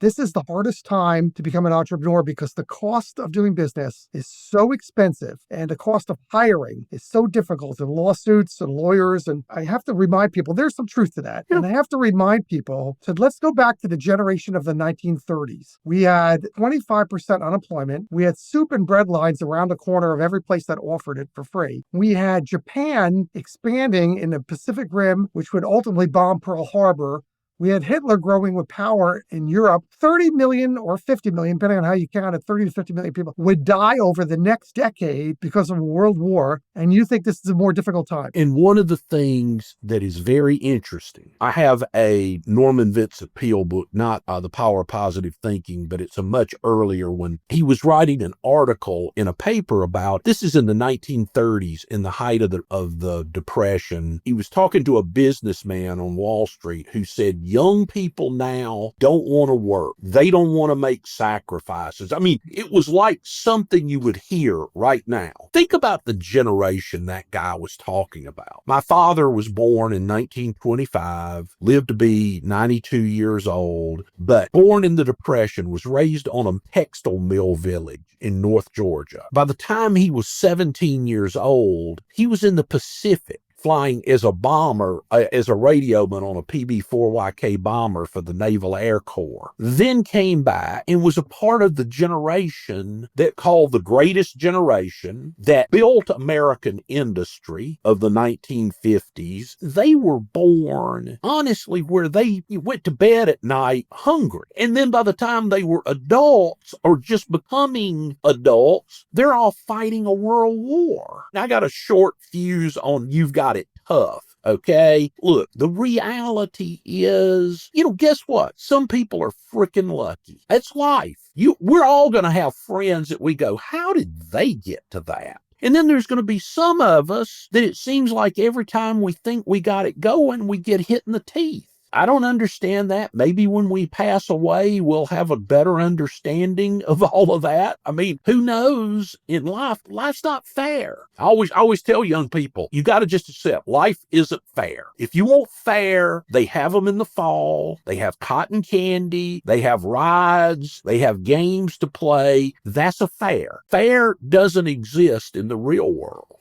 This is the hardest time to become an entrepreneur because the cost of doing business is so expensive and the cost of hiring is so difficult, and lawsuits and lawyers. And I have to remind people there's some truth to that. And I have to remind people that let's go back to the generation of the 1930s. We had 25% unemployment. We had soup and bread lines around the corner of every place that offered it for free. We had Japan expanding in the Pacific Rim, which would ultimately bomb Pearl Harbor. We had Hitler growing with power in Europe. 30 million or 50 million, depending on how you count it, 30 to 50 million people would die over the next decade because of a world war. And you think this is a more difficult time. And one of the things that is very interesting, I have a Norman Vincent Peale book, not The Power of Positive Thinking, but it's a much earlier one. He was writing an article in a paper about, this is in the 1930s, in the height of the Depression. He was talking to a businessman on Wall Street who said, young people now don't want to work. They don't want to make sacrifices. I mean, it was like something you would hear right now. Think about the generation that guy was talking about. My father was born in 1925, lived to be 92 years old, but born in the Depression, was raised on a textile mill village in North Georgia. By the time he was 17 years old, he was in the Pacific, flying as a bomber, as a radioman on a PB-4YK bomber for the Naval Air Corps. Then came back and was a part of the generation that called the greatest generation that built American industry of the 1950s. They were born, honestly, where they went to bed at night hungry. And then by the time they were adults or just becoming adults, they're all fighting a world war. Now, I got a short fuse on you've got it tough. Okay, look, the reality is, guess what? Some people are freaking lucky. That's life. We're all going to have friends that we go, how did they get to that? And then there's going to be some of us that it seems like every time we think we got it going, we get hit in the teeth. I don't understand that. Maybe when we pass away, we'll have a better understanding of all of that. I mean, who knows in life? Life's not fair. I always tell young people, you got to just accept life isn't fair. If you want fair, they have them in the fall. They have cotton candy. They have rides. They have games to play. That's a fair. Fair doesn't exist in the real world.